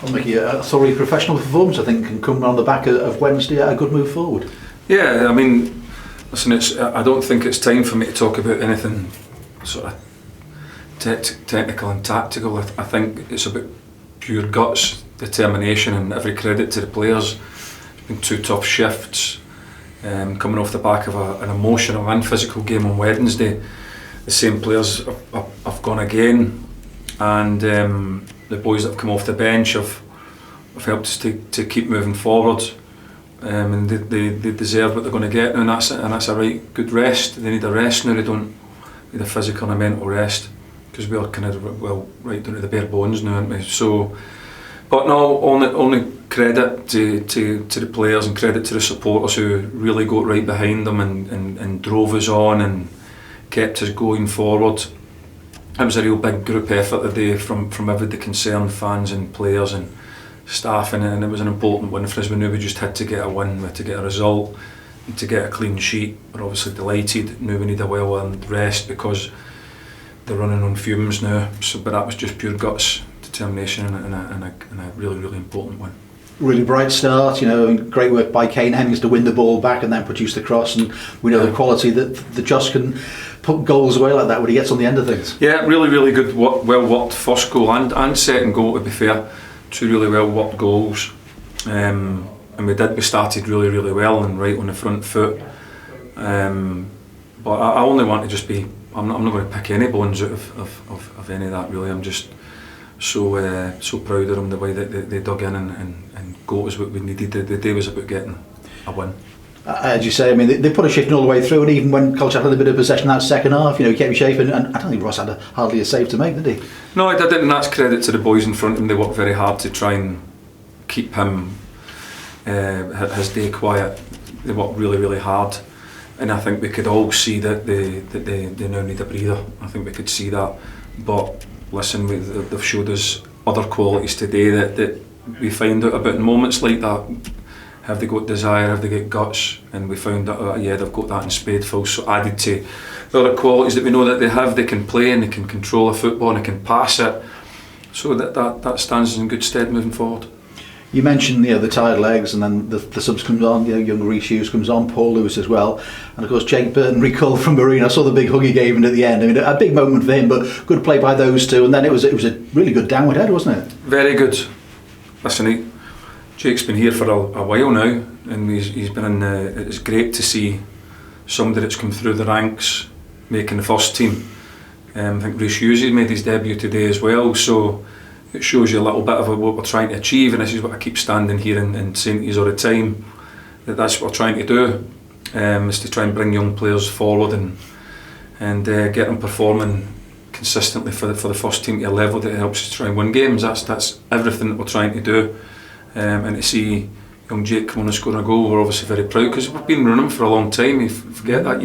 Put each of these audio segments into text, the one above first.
Well, Micky, a thoroughly professional performance, I think, can come on the back of Wednesday, a good move forward. Yeah, I mean, listen, I don't think it's time for me to talk about anything sort of technical and tactical. I think it's about pure guts, determination, and every credit to the players. It's been 2 tough shifts, coming off the back of an emotional and physical game on Wednesday. The same players have gone again, and the boys that have come off the bench have helped us to keep moving forward, and they deserve what they're going to get now, and that's a right good rest. They need a rest now. They don't need a physical and a mental rest, because we are kind of right down to the bare bones now, aren't we? So, but no, only credit to the players and credit to the supporters who really got right behind them and drove us on and kept us going forward. It was a real big group effort today from everybody concerned, fans and players and staff, and it was an important win for us. We knew we just had to get a win, we had to get a result, and to get a clean sheet. We're obviously delighted, knew we need a well-earned rest because they're running on fumes now. So, but that was just pure guts, determination, and a really, really important one. Really bright start, great work by Kane Hemmings to win the ball back and then produce the cross, and we know the quality that the Joss can put goals away like that when he gets on the end of things. Yeah, really, really good, well worked first goal and second goal, to be fair. 2 really well worked goals, and we started really, really well and right on the front foot, but I only want to just be, I'm not going to pick any bones out of any of that really. I'm just so proud of them, the way that they dug in and got us what we needed. The day was about getting a win. As you say, I mean, they put a shifting all the way through, and even when Colchester had a bit of possession that second half, he kept shape, and I don't think Ross had hardly a save to make, did he? No, I didn't, and that's credit to the boys in front of him. They worked very hard to try and keep him, his day quiet. They worked really, really hard, and I think we could all see that they now need a breather. I think we could see that, but listen, they've showed us other qualities today that we find out about in moments like that. Have they got desire, have they got guts? And we found that, they've got that in spadeful. So added to the other qualities that we know that they have, they can play and they can control a football and they can pass it. So that stands in good stead moving forward. You mentioned the tired legs, and then the subs comes on, young Rhys Hughes comes on, Paul Lewis as well, and of course Jake Burton recalled from Marine. I saw the big hug he gave him at the end. I mean, a big moment for him, but good play by those two, and then it was a really good downward head, wasn't it? Very good. Listen, Jake's been here for a while now, and he's been in. It's great to see somebody that's come through the ranks making the first team. I think Rhys Hughes made his debut today as well, so it shows you a little bit of what we're trying to achieve, and this is what I keep standing here and saying to you all the time, that's what we're trying to do, is to try and bring young players forward and get them performing consistently for the first team to a level that helps us try and win games. That's everything that we're trying to do. And to see young Jake come on and score a goal, we're obviously very proud, because we've been running for a long time. You forget that,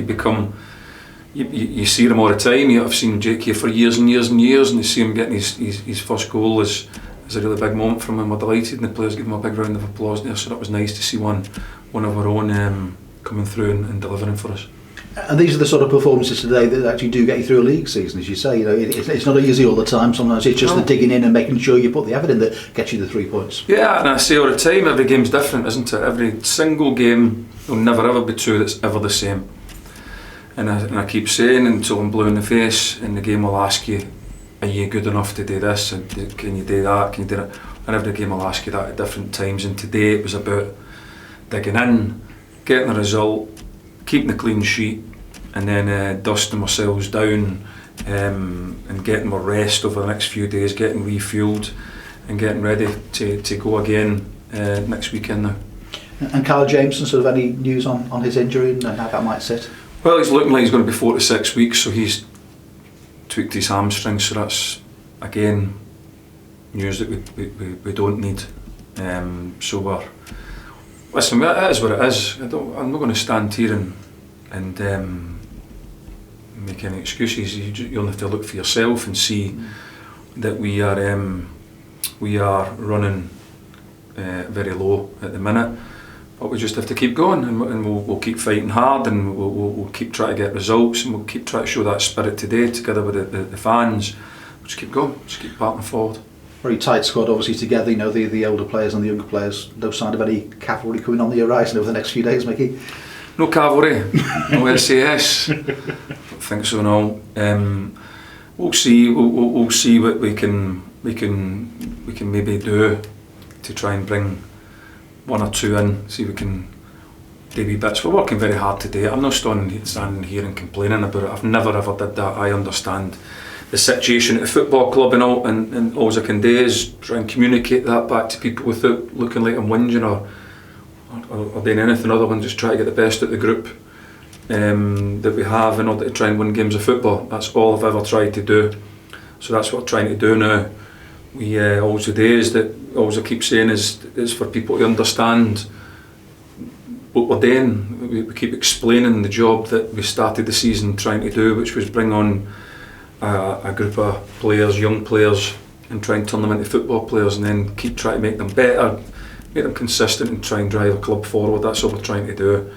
you see him all the time. I've seen Jake here for years and years and years, and you see him getting his first goal is a really big moment from him. We're delighted, and the players give him a big round of applause there, so that was nice to see one of our own coming through and delivering for us. And these are the sort of performances today that actually do get you through a league season, as you say. It's not easy all the time. Sometimes it's just the digging in and making sure you put the effort in that gets you the 3 points. Yeah, and I say all the time, every game's different, isn't it? Every single game will never ever be true that's ever the same. And I keep saying until I'm blue in the face, and the game will ask you, are you good enough to do this? And can you do that? Can you do that? And every game will ask you that at different times. And today it was about digging in, getting a result, keeping the clean sheet, and then dusting ourselves down, and getting more rest over the next few days, getting refuelled and getting ready to go again next weekend now. And Carl Jameson, sort of any news on his injury and how that might sit? Well, he's looking like he's going to be 4 to 6 weeks, so he's tweaked his hamstring, so that's again news that we don't need. So listen, it is what it is. I'm not going to stand here and make any excuses. You only have to look for yourself and see that we are running very low at the minute. But we just have to keep going, and we'll keep fighting hard, and we'll keep trying to get results, and we'll keep trying to show that spirit today together with the fans. We'll just keep going, just keep battling forward. Very tight squad, obviously together. You know, the older players and the younger players. No sign of any cavalry coming on the horizon over the next few days, Micky. No cavalry, no SAS. I don't think so. No. We'll see. We'll see what we can maybe do to try and bring one or two in. See if we can do wee bits. We're working very hard today. I'm not standing here and complaining about it. I've never ever did that. I understand the situation at the football club and all, and all I can do is try and communicate that back to people without looking like I'm whinging or doing anything other than just try to get the best out of the group that we have in order to try and win games of football. That's all I've ever tried to do. So that's what I'm trying to do now. We all I keep saying is for people to understand what we're doing. We keep explaining the job that we started the season trying to do, which was bring on a group of players, young players, and try and turn them into football players, and then keep trying to make them better, make them consistent, and try and drive a club forward. That's what we're trying to do.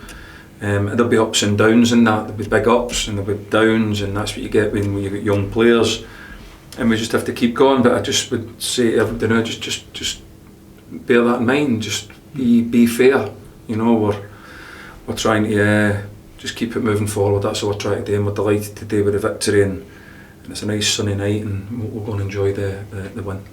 And there'll be ups and downs in that. There'll be big ups and there'll be downs, and that's what you get when you get young players. And we just have to keep going. But I just would say to everybody now, just bear that in mind. Just be fair. You know, we're trying to just keep it moving forward. That's what we're trying to do, and we're delighted today with the victory. And it's a nice sunny night, and we're going to enjoy the win.